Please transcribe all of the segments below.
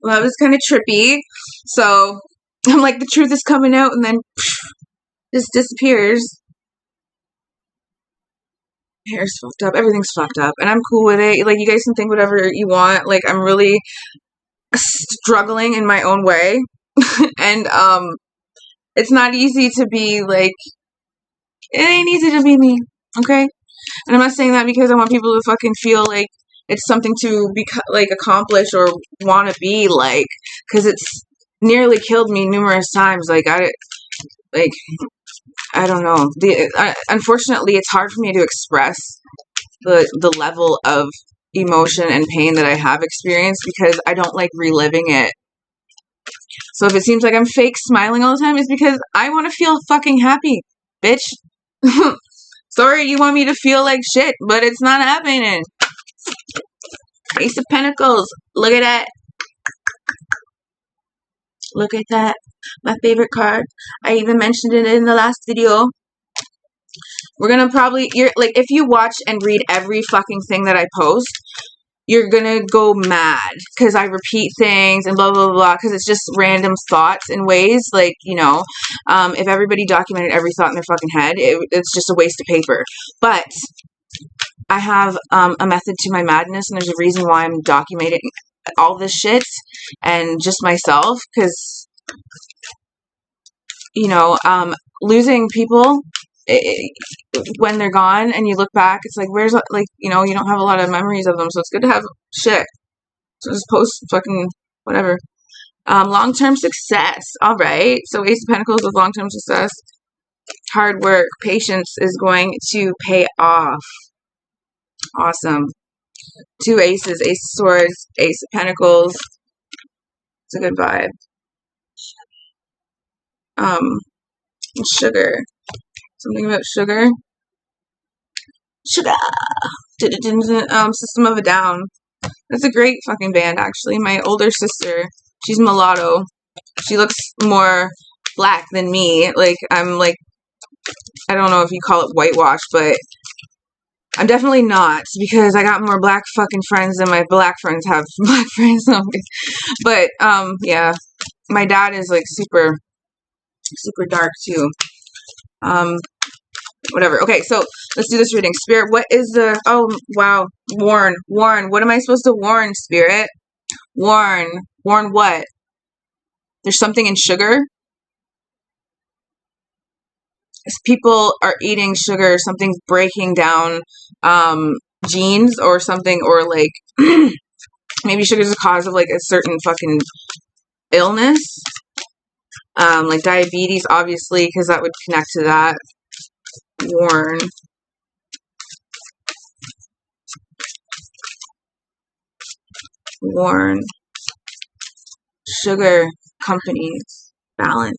Well, that was kind of trippy. So I'm like, the truth is coming out, and then just disappears. Hair's fucked up. Everything's fucked up, and I'm cool with it. Like, you guys can think whatever you want. Like, I'm really struggling in my own way, and it's not easy to be like. It ain't easy to be me, okay? And I'm not saying that because I want people to fucking feel like it's something to be like accomplish or want to be like, because it's nearly killed me numerous times. Like I don't know. Unfortunately, it's hard for me to express the level of emotion and pain that I have experienced because I don't like reliving it. So if it seems like I'm fake smiling all the time, it's because I want to feel fucking happy, bitch. Sorry, you want me to feel like shit, but it's not happening. Ace of Pentacles. Look at that. Look at that. My favorite card. I even mentioned it in the last video. We're gonna if you watch and read every fucking thing that I post, you're gonna go mad because I repeat things and blah blah blah because it's just random thoughts in ways like, you know, if everybody documented every thought in their fucking head, it's just a waste of paper. But I have a method to my madness, and there's a reason why I'm documenting all this shit and just myself, because, you know, losing people when they're gone and you look back, it's like, where's, like, you know, you don't have a lot of memories of them, so it's good to have shit. So just post fucking whatever. Long-term success. All right. So Ace of Pentacles with long-term success. Hard work, patience is going to pay off. Awesome. Two aces, Ace of Swords, Ace of Pentacles. It's a good vibe. Sugar. Something about sugar. Sugar. System of a Down. That's a great fucking band, actually. My older sister, she's mulatto. She looks more black than me. Like, I'm like, I don't know if you call it whitewash, but I'm definitely not, because I got more black fucking friends than my black friends have black friends. But, yeah. My dad is, like, super, super dark, too. Whatever. Okay, so let's do this reading. Spirit, what is the... Oh, wow. Warn. What am I supposed to warn, Spirit? Warn what? There's something in sugar? As people are eating sugar, something's breaking down genes or something, or like maybe sugar is the cause of like a certain fucking illness, like diabetes, obviously, because that would connect to that. Warn sugar companies, balance.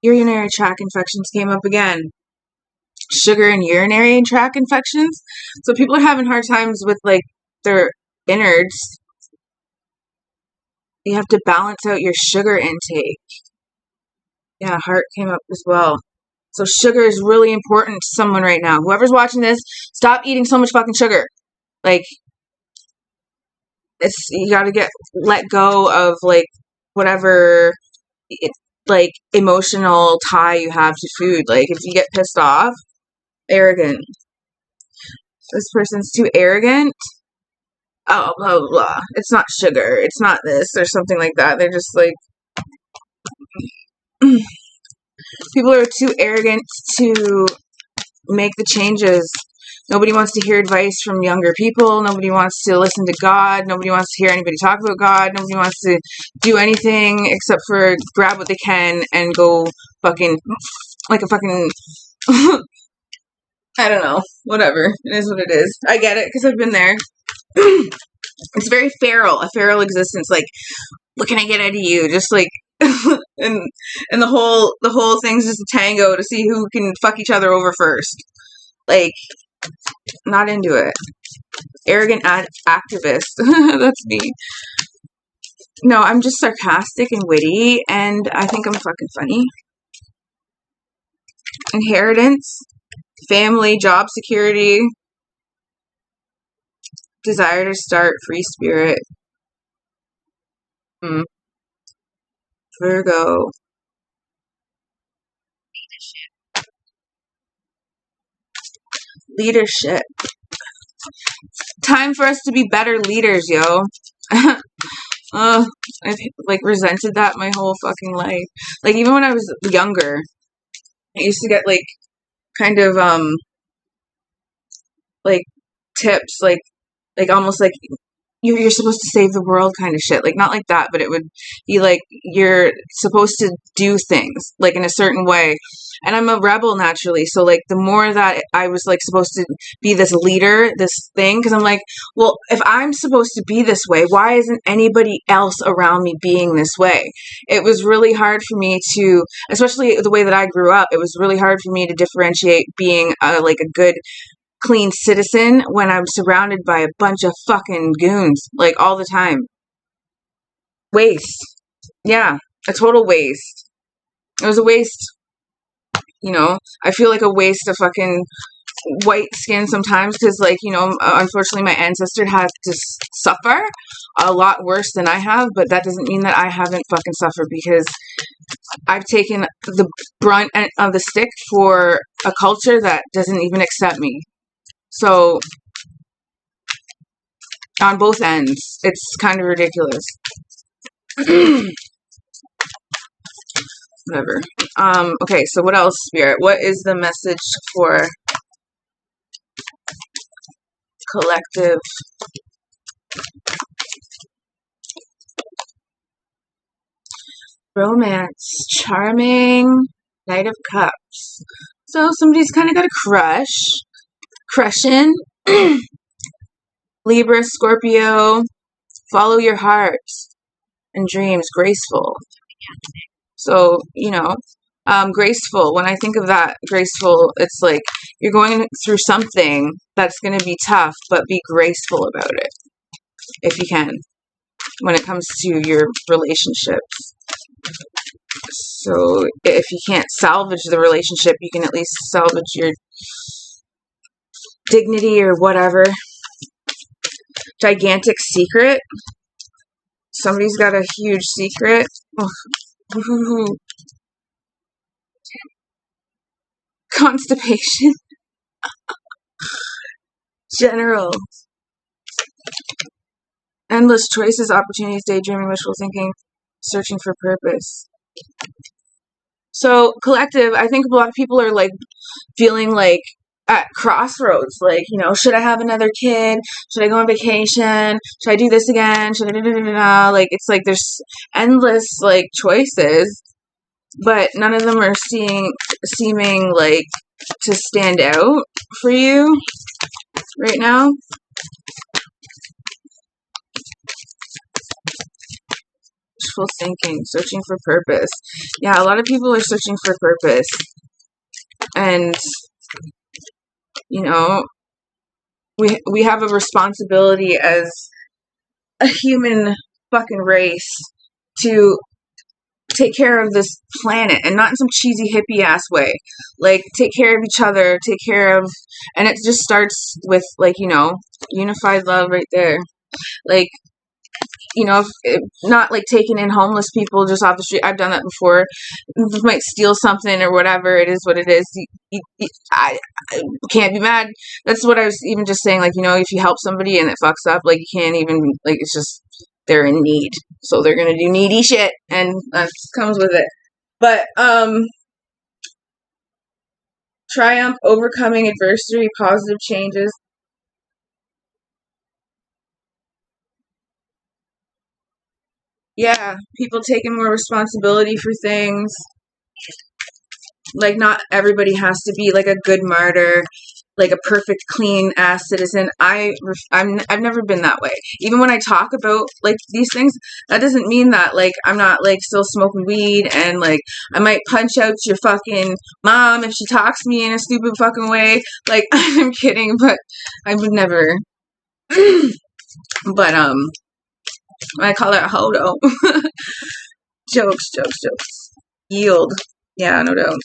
Urinary tract infections came up again. Sugar and urinary tract infections. So people are having hard times with like their innards. You have to balance out your sugar intake. Yeah, heart came up as well. So sugar is really important to someone right now. Whoever's watching this, stop eating so much fucking sugar. Like, you gotta let go of like whatever like emotional tie you have to food. Like, if you get pissed off, arrogant. This person's too arrogant. Oh, blah, blah, blah. It's not sugar. It's not this or something like that. They're just like... People are too arrogant to make the changes. Nobody wants to hear advice from younger people. Nobody wants to listen to God. Nobody wants to hear anybody talk about God. Nobody wants to do anything except for grab what they can and go fucking... like a fucking... I don't know. Whatever. It is what it is. I get it, because I've been there. It's very feral. A feral existence. Like, what can I get out of you? Just like... and the whole thing's just a tango to see who can fuck each other over first. Like, not into it. Arrogant activist. That's me. No, I'm just sarcastic and witty, and I think I'm fucking funny. Inheritance. family, job security, desire to start, free spirit. Virgo. Leadership. Time for us to be better leaders, yo. I've like resented that my whole fucking life. Like even when I was younger, I used to get like kind of like tips, like almost like you're supposed to save the world kind of shit. Like not like that, but it would be like you're supposed to do things like in a certain way. And I'm a rebel naturally, so like the more that I was like supposed to be this leader, this thing, because I'm like, well, if I'm supposed to be this way, why isn't anybody else around me being this way? It was really hard for me to, especially the way that I grew up, it was really hard for me to differentiate being like a good clean citizen when I'm surrounded by a bunch of fucking goons, like all the time. Waste. Yeah, a total waste. It was a waste, you know. I feel like a waste of fucking white skin sometimes because, like, you know, unfortunately my ancestor had to suffer a lot worse than I have, but that doesn't mean that I haven't fucking suffered because I've taken the brunt of the stick for a culture that doesn't even accept me. So on both ends, it's kind of ridiculous. Whatever. Okay, so what else, Spirit? What is the message for collective? Romance. Charming. Knight of Cups. So somebody's kind of got a crush. Crushing. Libra, Scorpio. Follow your heart and dreams. Graceful. So, you know, graceful. When I think of that, graceful, it's like you're going through something that's going to be tough, but be graceful about it if you can when it comes to your relationships. So if you can't salvage the relationship, you can at least salvage your dignity or whatever. Gigantic secret. Somebody's got a huge secret. Constipation. General. Endless choices, opportunities, daydreaming, wishful thinking, searching for purpose. So, collective, I think a lot of people are like feeling like at crossroads, like, you know, should I have another kid? Should I go on vacation? Should I do this again? Should I like, it's like there's endless like choices, but none of them are seeming like to stand out for you right now. Wishful thinking, searching for purpose. Yeah, a lot of people are searching for purpose. And, you know, we have a responsibility as a human fucking race to take care of this planet, and not in some cheesy hippie ass way. Like, take care of each other, take care of, and it just starts with, like, you know, unified love right there. Like, you know, if not like taking in homeless people just off the street. I've done that before. You might steal something or whatever. It is what it is. I can't be mad. That's what I was even just saying. Like, you know, if you help somebody and it fucks up, like, you can't even, like, it's just, they're in need. So they're going to do needy shit. And that just comes with it. But, triumph, overcoming adversity, positive changes. Yeah, people taking more responsibility for things. Like, not everybody has to be like a good martyr, like a perfect clean ass citizen. I've never been that way. Even when I talk about like these things, that doesn't mean that like I'm not like still smoking weed and like I might punch out your fucking mom if she talks to me in a stupid fucking way. Like, I'm kidding, but I would never. But I call it a hodo. Jokes. Yield. Yeah, no doubt.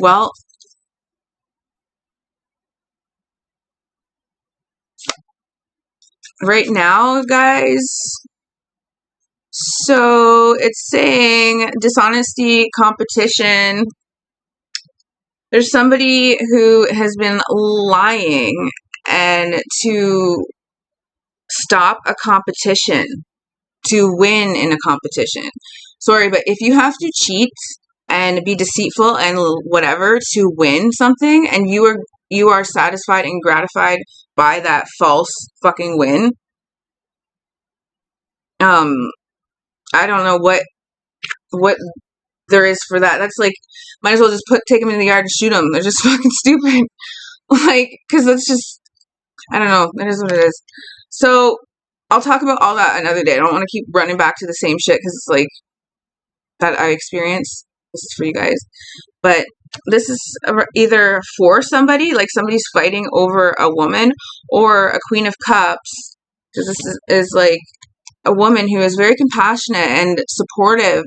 Well, right now, guys, so it's saying dishonesty, competition. There's somebody who has been lying and to stop a competition, to win in a competition. Sorry, but if you have to cheat and be deceitful and whatever to win something, and you are satisfied and gratified by that false fucking win, I don't know what there is for that. That's like, might as well just take them in the yard and shoot them. They're just fucking stupid. Like, because that's just, I don't know. It is what it is. So I'll talk about all that another day. I don't want to keep running back to the same shit because it's like that I experienced. This is for you guys. But this is either for somebody, like somebody's fighting over a woman, or a Queen of Cups, because this is like a woman who is very compassionate and supportive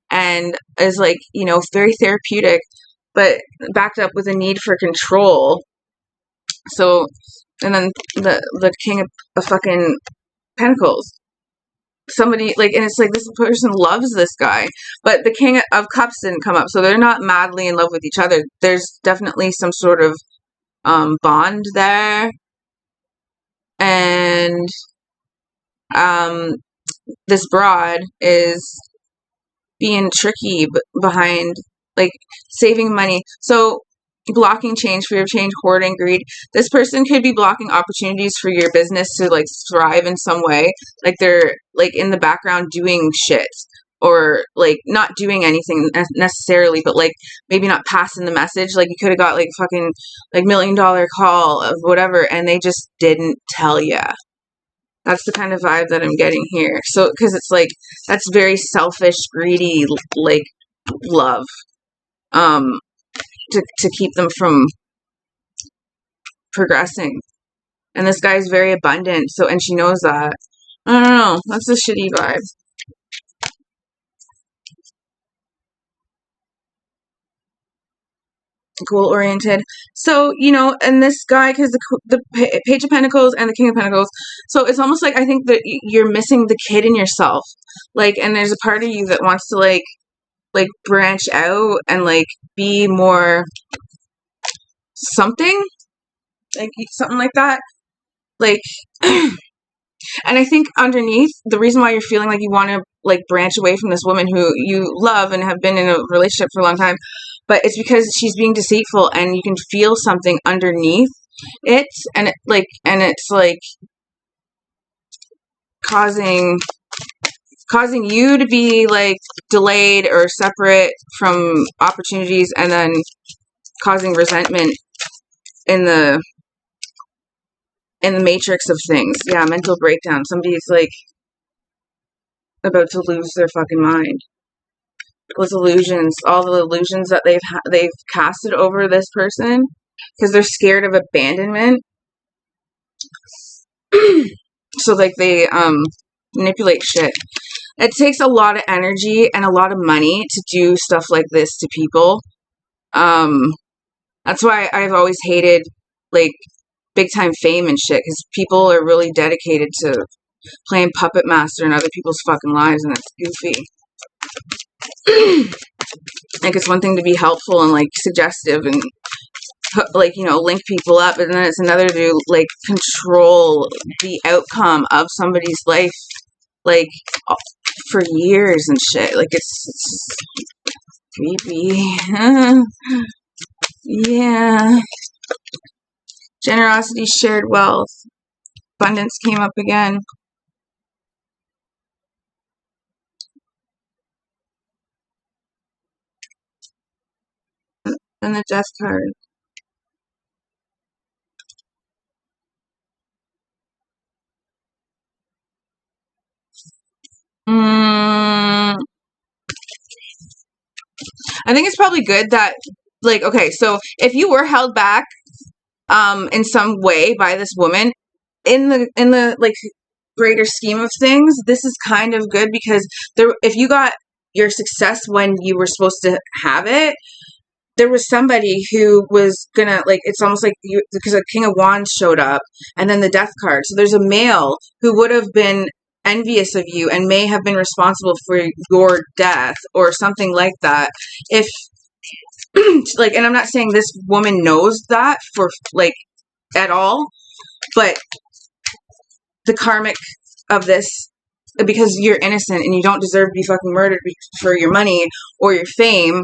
and is like, you know, very therapeutic, but backed up with a need for control. So, and then the King of fucking Pentacles. Somebody, like, and it's like this person loves this guy, but the King of Cups didn't come up, so they're not madly in love with each other. There's definitely some sort of bond there, and this broad is being tricky behind, like, saving money. So blocking change, fear of change, hoarding, greed. This person could be blocking opportunities for your business to like thrive in some way. Like they're like in the background doing shit, or like not doing anything necessarily, but like maybe not passing the message. Like you could have got like fucking like $1 million call of whatever, and they just didn't tell you. That's the kind of vibe that I'm getting here. So, because it's like, that's very selfish, greedy, like, love. To keep them from progressing. And this guy's very abundant, so, and she knows that. I don't know. That's a shitty vibe. Goal-oriented. So, you know, and this guy, because the Page of Pentacles and the King of Pentacles, so it's almost like I think that you're missing the kid in yourself. Like, and there's a part of you that wants to, like branch out and, like, be more something. Like, something like that. Like, and I think underneath, the reason why you're feeling like you want to, like, branch away from this woman who you love and have been in a relationship for a long time, but it's because she's being deceitful, and you can feel something underneath it, and it's like causing you to be like delayed or separate from opportunities, and then causing resentment in the matrix of things. Yeah, mental breakdown. Somebody's like about to lose their fucking mind. Those illusions, all the illusions that they've casted over this person, because they're scared of abandonment. So like they manipulate shit. It takes a lot of energy and a lot of money to do stuff like this to people. That's why I've always hated like big time fame and shit, because people are really dedicated to playing puppet master in other people's fucking lives, and it's goofy. Like, it's one thing to be helpful and like suggestive and like, you know, link people up, and then it's another to like control the outcome of somebody's life, like for years and shit. Like it's creepy. Yeah. Generosity, shared wealth. Abundance came up again. And the death card. I think it's probably good that, like, okay, so if you were held back in some way by this woman, in the like greater scheme of things, this is kind of good, because if you got your success when you were supposed to have it, there was somebody who was gonna, like, it's almost like you, because a King of Wands showed up and then the Death card. So there's a male who would have been envious of you and may have been responsible for your death or something like that. If, like, and I'm not saying this woman knows that for, like, at all, but the karmic of this, because you're innocent and you don't deserve to be fucking murdered for your money or your fame,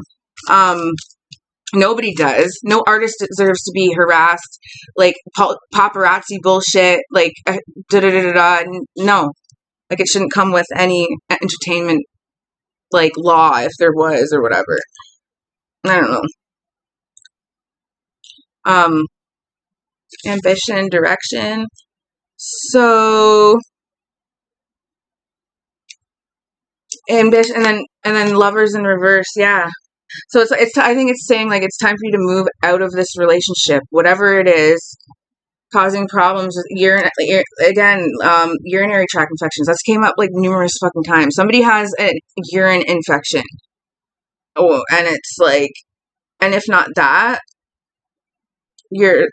nobody does. No artist deserves to be harassed, like paparazzi bullshit, like no, like it shouldn't come with any entertainment, like, law, if there was or whatever. I don't know. Ambition, direction. So ambition, and then lovers in reverse. Yeah. So it's I think it's saying, like, it's time for you to move out of this relationship, whatever it is, causing problems with urinary tract infections. That's came up like numerous fucking times. Somebody has a urine infection. Oh, and it's like, and if not that, you're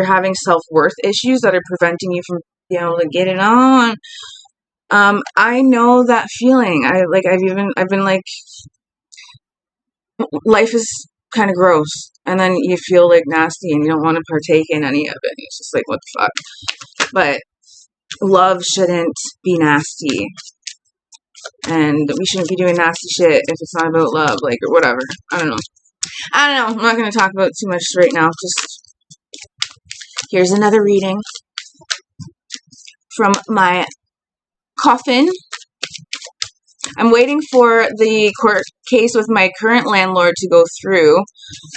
having self-worth issues that are preventing you from being able to get it on. I know that feeling. I've been like, life is kind of gross, and then you feel like nasty and you don't want to partake in any of it. It's just like, what the fuck? But love shouldn't be nasty, and we shouldn't be doing nasty shit if it's not about love, like, or whatever. I don't know. I'm not going to talk about it too much right now. Just, here's another reading from my coffin. I'm waiting for the court case with my current landlord to go through.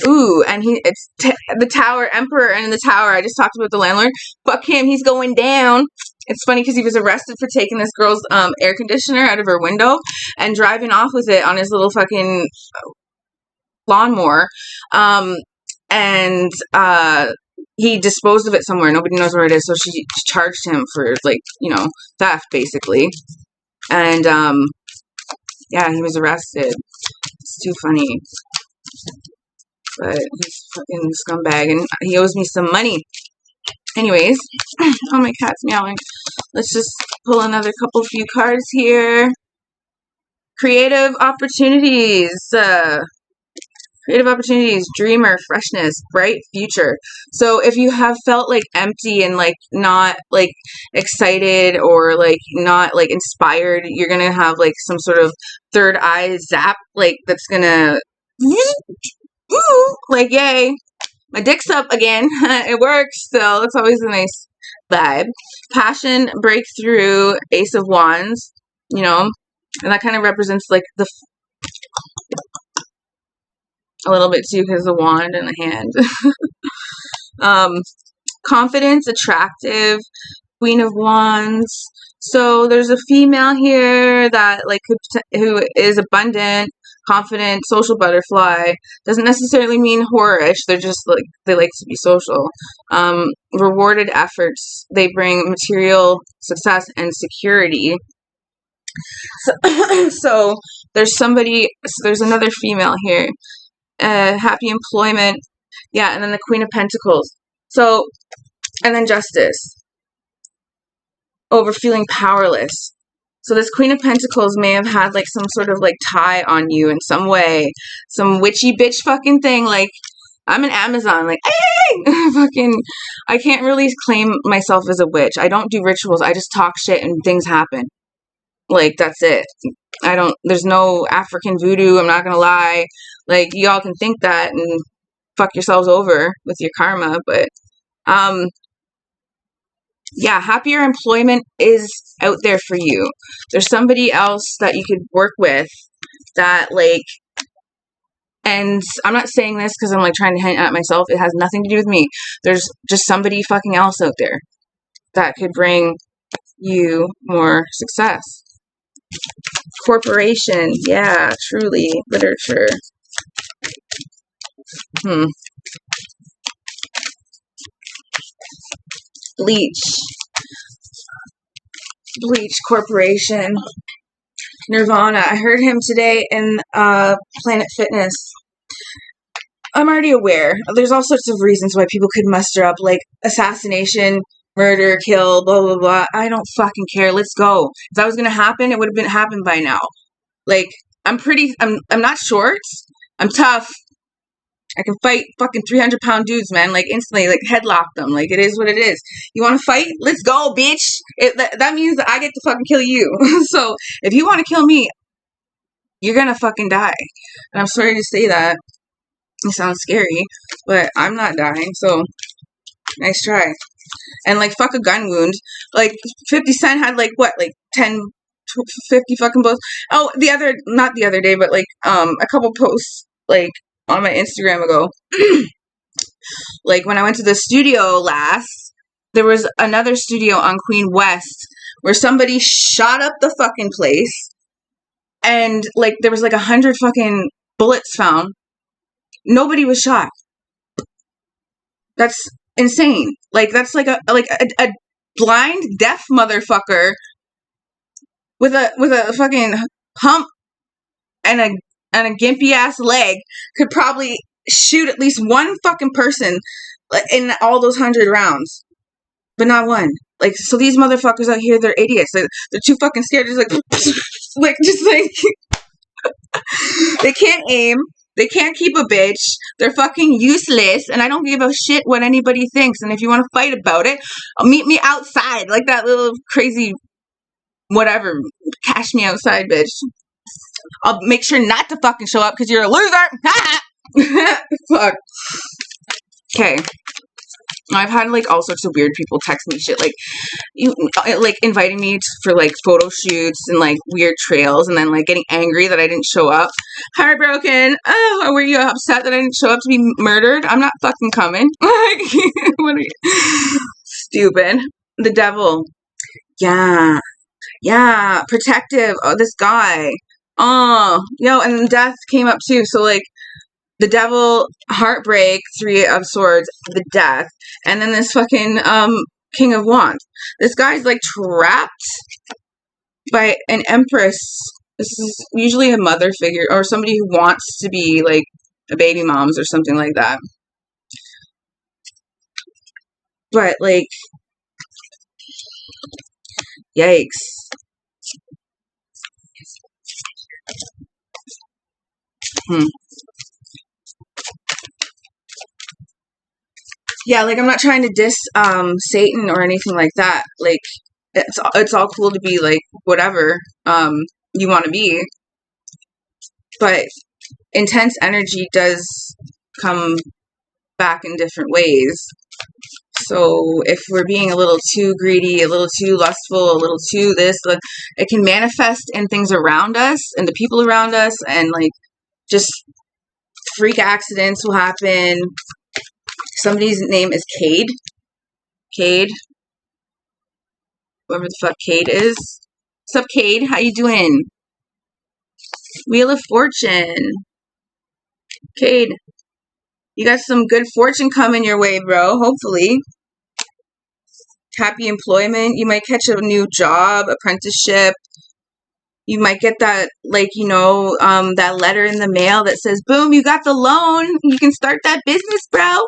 Ooh, and it's the Tower, Emperor, and in the Tower. I just talked about the landlord. Fuck him, he's going down. It's funny because he was arrested for taking this girl's air conditioner out of her window and driving off with it on his little fucking lawnmower. And he disposed of it somewhere. Nobody knows where it is, so she charged him for, like, theft, basically. And yeah, he was arrested. It's too funny. But he's a fucking scumbag, and he owes me some money. Anyways, oh, my cat's meowing. Let's just pull another few cards here. Creative opportunities. Creative opportunities, dreamer, freshness, bright future. So if you have felt like empty and like not like excited or like not like inspired, you're gonna have like some sort of third eye zap, like that's gonna like, yay, my dick's up again. It works, so it's always a nice vibe. Passion, breakthrough, Ace of Wands, and that kind of represents like the a little bit too, because the wand in the hand. Confidence, attractive, Queen of Wands. So there's a female here that like who is abundant, confident, social butterfly. Doesn't necessarily mean whorish. They're just like, they like to be social. Rewarded efforts. They bring material success and security. So there's another female here. Happy employment. Yeah, and then the Queen of Pentacles. So, and then Justice. Over feeling powerless. So this Queen of Pentacles may have had like some sort of like tie on you in some way. Some witchy bitch fucking thing. Like, I'm an Amazon. Like, hey! Fucking, I can't really claim myself as a witch. I don't do rituals. I just talk shit and things happen. Like, that's it. There's no African voodoo, I'm not gonna lie. Like, y'all can think that and fuck yourselves over with your karma, but, yeah, happier employment is out there for you. There's somebody else that you could work with that, like, and I'm not saying this because I'm, like, trying to hint at myself. It has nothing to do with me. There's just somebody fucking else out there that could bring you more success. Corporation, yeah, truly. Literature. Bleach, Corporation. Nirvana. I heard him today in Planet Fitness. I'm already aware. There's all sorts of reasons why people could muster up, like assassination, murder, kill, blah, blah, blah. I don't fucking care. Let's go. If that was going to happen, it would have been happened by now. Like, I'm not short. I'm tough. I can fight fucking 300-pound dudes, man. Like, instantly, like, headlock them. Like, it is what it is. You want to fight? Let's go, bitch. That means that I get to fucking kill you. So, if you want to kill me, you're gonna fucking die. And I'm sorry to say that. It sounds scary, but I'm not dying, so nice try. And, like, fuck a gun wound. Like, 50 Cent had, like, what, like, 10, 50 fucking posts. Oh, not the other day, but, like, a couple posts, like, on my Instagram ago. Like, when I went to the studio last, there was another studio on Queen West where somebody shot up the fucking place, and, like, there was, like, 100 fucking bullets found. Nobody was shot. That's insane. Like, that's like a blind, deaf motherfucker with a fucking hump and a gimpy ass leg could probably shoot at least one fucking person in all those 100 rounds, but not one. Like, so these motherfuckers out here, they're idiots. They're too fucking scared. Just like, they can't aim. They can't keep a bitch. They're fucking useless, and I don't give a shit what anybody thinks. And if you want to fight about it, meet me outside, like that little crazy whatever. Cash me outside, bitch. I'll make sure not to fucking show up because you're a loser. Fuck. Okay. I've had, like, all sorts of weird people text me shit, like, inviting me for, like, photo shoots and, like, weird trails, and then, like, getting angry that I didn't show up. Heartbroken. Oh, were you upset that I didn't show up to be murdered? I'm not fucking coming. Like, what are you? Stupid. The devil. Yeah. Yeah. Protective. Oh, this guy. Oh. Yo, and then death came up, too, so, like, the devil, heartbreak, 3 of swords, the death, and then this fucking king of wands. This guy's, like, trapped by an empress. This is usually a mother figure or somebody who wants to be, like, a baby mom's or something like that. But, like, yikes. Yeah, like, I'm not trying to diss Satan or anything like that. Like, it's all cool to be, like, whatever you want to be, but intense energy does come back in different ways. So if we're being a little too greedy, a little too lustful, a little too this, it can manifest in things around us and the people around us, and, like, just freak accidents will happen. Somebody's name is Cade. Cade. Whoever the fuck Cade is. What's up, Cade? How you doing? Wheel of Fortune. Cade. You got some good fortune coming your way, bro. Hopefully. Happy employment. You might catch a new job, apprenticeship. You might get that, like, you know, that letter in the mail that says, boom, you got the loan. You can start that business, bro.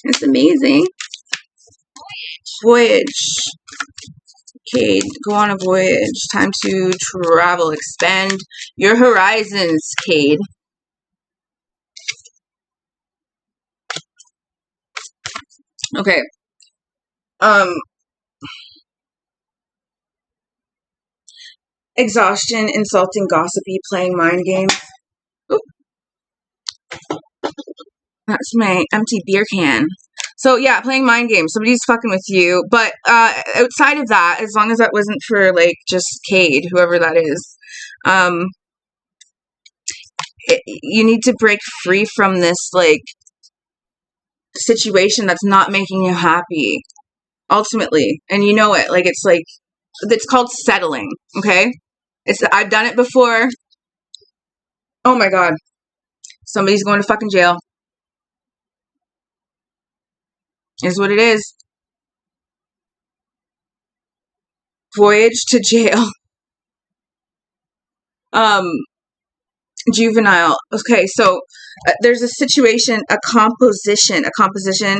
It's amazing. Voyage. Cade, go on a voyage. Time to travel. Expand your horizons, Cade. Okay. Exhaustion, insulting, gossipy, playing mind games. Oop. That's my empty beer can. So, yeah, playing mind games. Somebody's fucking with you. But outside of that, as long as that wasn't for, like, just Cade, whoever that is, you need to break free from this, like, situation that's not making you happy, ultimately. And you know it. Like, it's called settling, okay? I've done it before. Oh, my God. Somebody's going to fucking jail. Is what it is. Voyage to jail. juvenile. Okay, so there's a situation, a composition. A composition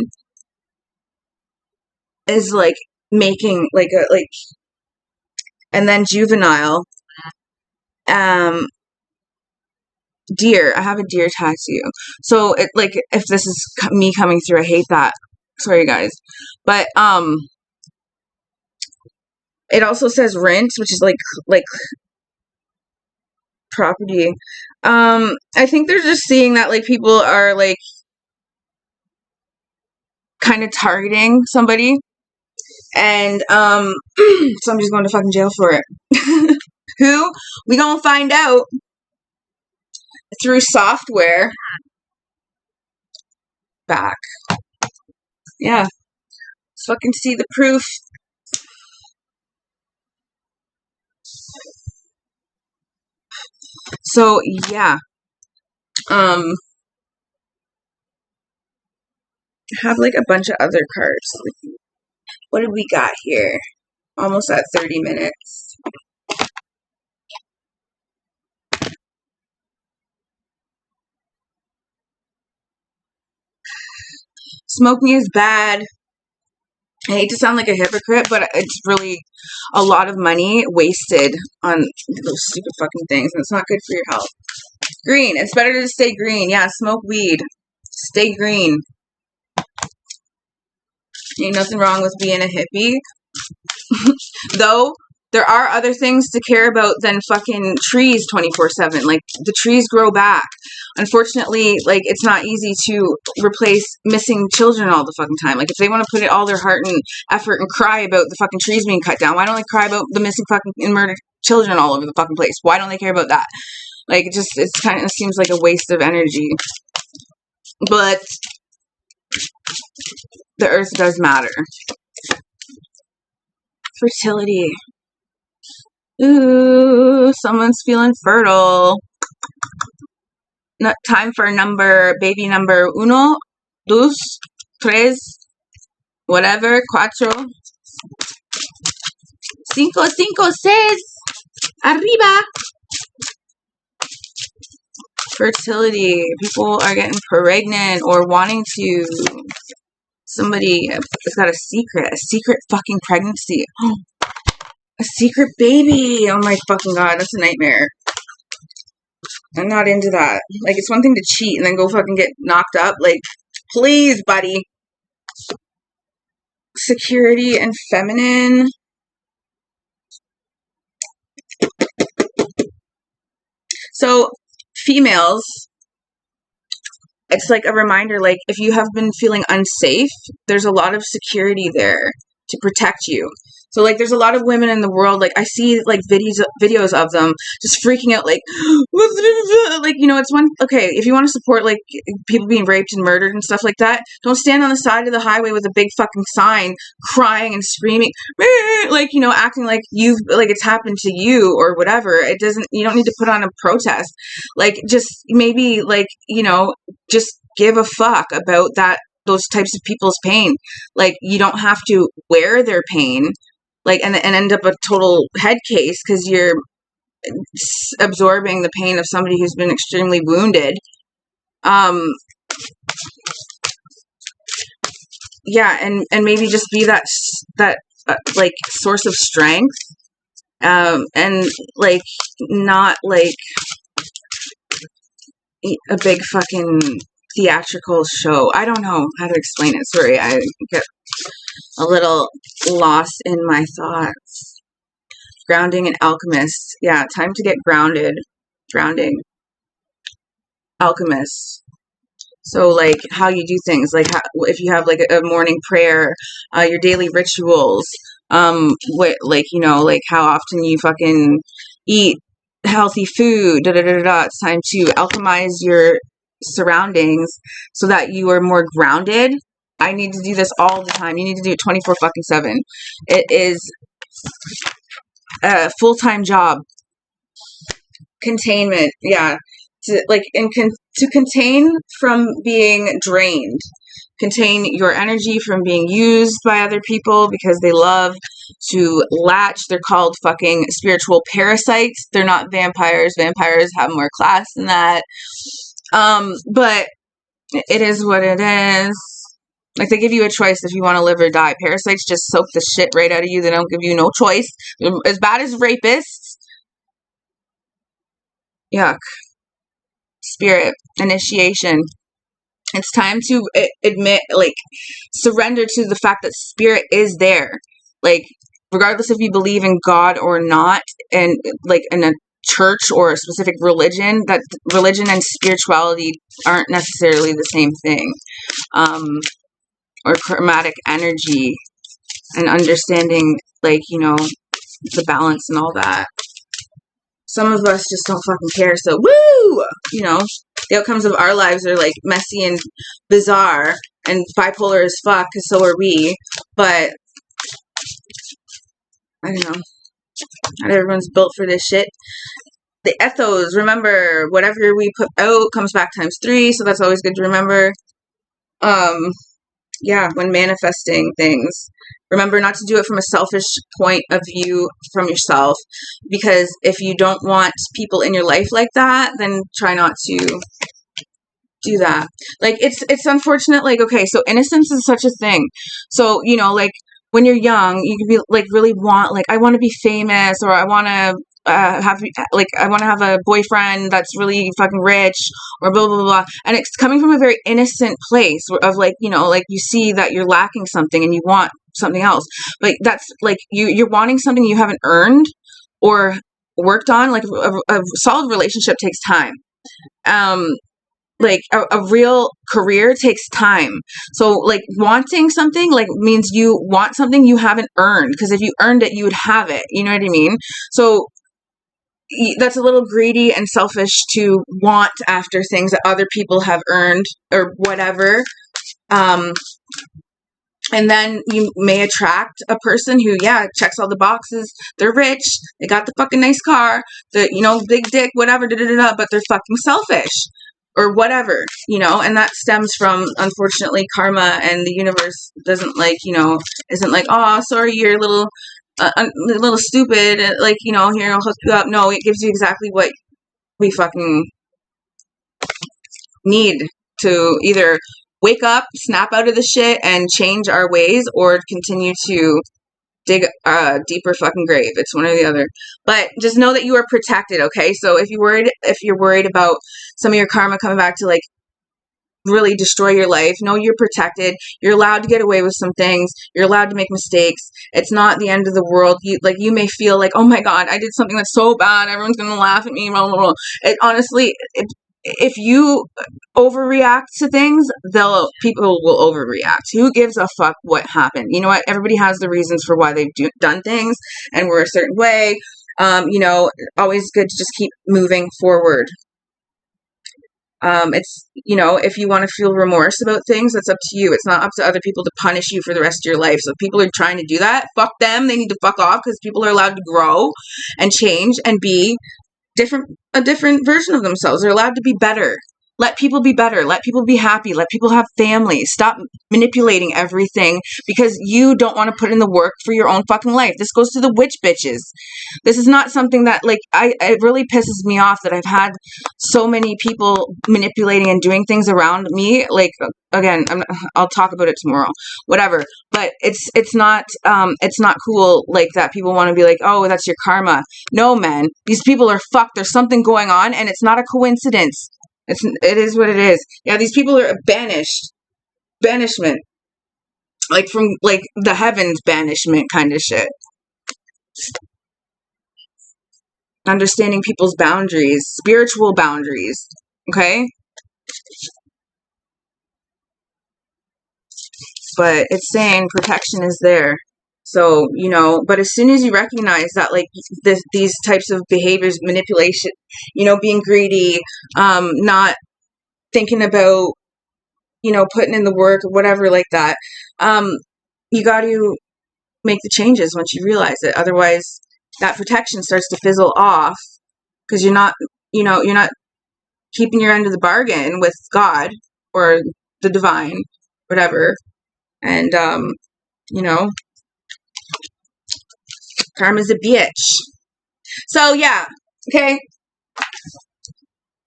is like making like a like, and then juvenile. Deer. I have a deer tattoo. So it like if this is me coming through, I hate that. Sorry, guys, but it also says rent, which is like property. I think they're just seeing that like people are like kind of targeting somebody, and somebody's going to fucking jail for it. Who? We gonna find out through software. Back. Yeah. Let's fucking see the proof. So yeah. I have like a bunch of other cards. What did we got here? Almost at 30 minutes. Smoking is bad. I hate to sound like a hypocrite, but it's really a lot of money wasted on those stupid fucking things, and it's not good for your health. Green. It's better to stay green. Yeah, smoke weed. Stay green. Ain't nothing wrong with being a hippie. Though, there are other things to care about than fucking trees 24/7. Like, the trees grow back. Unfortunately, like, it's not easy to replace missing children all the fucking time. Like, if they want to put all their heart and effort and cry about the fucking trees being cut down, why don't they cry about the missing fucking and murdered children all over the fucking place? Why don't they care about that? Like, it kind of seems like a waste of energy. But the earth does matter. Fertility. Ooh, someone's feeling fertile. Time for baby number uno, dos, tres, whatever, cuatro, cinco, seis, arriba. Fertility. People are getting pregnant or wanting to. Somebody has got a secret fucking pregnancy. A secret baby. Oh my fucking god, that's a nightmare. I'm not into that. Like, it's one thing to cheat and then go fucking get knocked up. Like, please, buddy. Security and feminine. So, females, it's like a reminder, like, if you have been feeling unsafe, there's a lot of security there to protect you. So, like, there's a lot of women in the world, like, I see, like, videos of them just freaking out, like, you know, it's one, okay, if you want to support, like, people being raped and murdered and stuff like that, don't stand on the side of the highway with a big fucking sign, crying and screaming, like, you know, acting like it's happened to you or whatever. You don't need to put on a protest. Like, just maybe, like, you know, just give a fuck about those types of people's pain. Like, you don't have to wear their pain, like, and end up a total head case because you're absorbing the pain of somebody who's been extremely wounded. Yeah, and maybe just be that like source of strength, and like not like a big fucking theatrical show. I don't know how to explain it. Sorry, I get a little lost in my thoughts. Grounding and alchemist. Yeah, time to get grounded. Grounding. Alchemist. So, like, how you do things. Like, if you have, like, a morning prayer, your daily rituals, like, you know, like, how often you fucking eat healthy food, da-da-da-da-da. It's time to alchemize your surroundings so that you are more grounded. I need to do this all the time. You need to do it 24/7. It is a full-time job. Containment, yeah. To contain from being drained. contain your energy from being used by other people because they love to latch. They're called fucking spiritual parasites. They're not vampires. Vampires have more class than that. But it is what it is. Like, they give you a choice if you want to live or die. Parasites just soak the shit right out of you. They don't give you no choice. They're as bad as rapists. Yuck. Spirit. Initiation. It's time to admit, like, surrender to the fact that spirit is there. Like, regardless if you believe in God or not, and, like, in a church or a specific religion, that religion and spirituality aren't necessarily the same thing. Or chromatic energy and understanding, like, you know, the balance and all that. Some of us just don't fucking care, so woo! You know, the outcomes of our lives are, like, messy and bizarre and bipolar as fuck, because so are we, but I don't know. Not everyone's built for this shit. The ethos, remember, whatever we put out comes back times 3, so that's always good to remember. Yeah, when manifesting things, remember not to do it from a selfish point of view from yourself, because if you don't want people in your life like that, then try not to do that. Like, it's unfortunate, like, okay, so innocence is such a thing. So, you know, like, when you're young, you can be, like, really want, like, I want to be famous, or I want to have, like, I want to have a boyfriend that's really fucking rich, or blah, blah, blah, blah. And it's coming from a very innocent place of, like, you know, like, you see that you're lacking something and you want something else. But that's, like, you're wanting something you haven't earned or worked on. Like, a solid relationship takes time. Like, a real career takes time. So, like, wanting something, like, means you want something you haven't earned. Because if you earned it, you would have it. You know what I mean? So, that's a little greedy and selfish to want after things that other people have earned or whatever. And then you may attract a person who, yeah, checks all the boxes. They're rich. They got the fucking nice car. The, you know, big dick, whatever, but they're fucking selfish. Or whatever, you know, and that stems from, unfortunately, karma, and the universe doesn't, like, you know, isn't like, oh, sorry, you're a little stupid, like, you know, here, I'll hook you up. No, it gives you exactly what we fucking need to either wake up, snap out of the shit, and change our ways, or continue to dig a deeper fucking grave. It's one or the other. But just know that you are protected, okay? So if you're worried about some of your karma coming back to, like, really destroy your life, know you're protected. You're allowed to get away with some things. You're allowed to make mistakes. It's not the end of the world. You may feel like, oh my God, I did something that's so bad, everyone's gonna laugh at me, blah, blah, blah. It honestly, if you overreact to things, people will overreact. Who gives a fuck what happened? You know what? Everybody has the reasons for why they've done things, and we're a certain way. You know, always good to just keep moving forward. It's, you know, if you want to feel remorse about things, that's up to you. It's not up to other people to punish you for the rest of your life. So if people are trying to do that, fuck them. They need to fuck off, because people are allowed to grow and change and be a different version of themselves. They're allowed to be better. Let people be better. Let people be happy. Let people have families. Stop manipulating everything because you don't want to put in the work for your own fucking life. This goes to the witch bitches. This is not something that, like, it really pisses me off that I've had so many people manipulating and doing things around me. Like, again, I'll talk about it tomorrow. Whatever. But it's not cool, like, that people want to be like, oh, that's your karma. No, man. These people are fucked. There's something going on, and it's not a coincidence. It is what it is. Yeah, these people are banishment. Like, from, like, the heavens banishment kind of shit. Understanding people's boundaries, spiritual boundaries, okay? But it's saying protection is there. So, you know, but as soon as you recognize that, like, these types of behaviors, manipulation, you know, being greedy, not thinking about, you know, putting in the work or whatever like that, you got to make the changes once you realize it. Otherwise, that protection starts to fizzle off because you're not keeping your end of the bargain with God or the divine whatever. And, you know, karma's a bitch. So, yeah. Okay.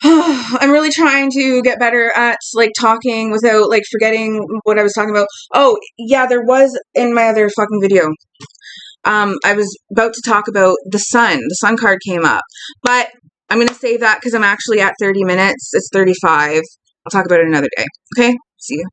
I'm really trying to get better at, like, talking without, like, forgetting what I was talking about. Oh, yeah, there was in my other fucking video. I was about to talk about the sun. The sun card came up. But I'm going to save that because I'm actually at 30 minutes. It's 35. I'll talk about it another day. Okay? See you.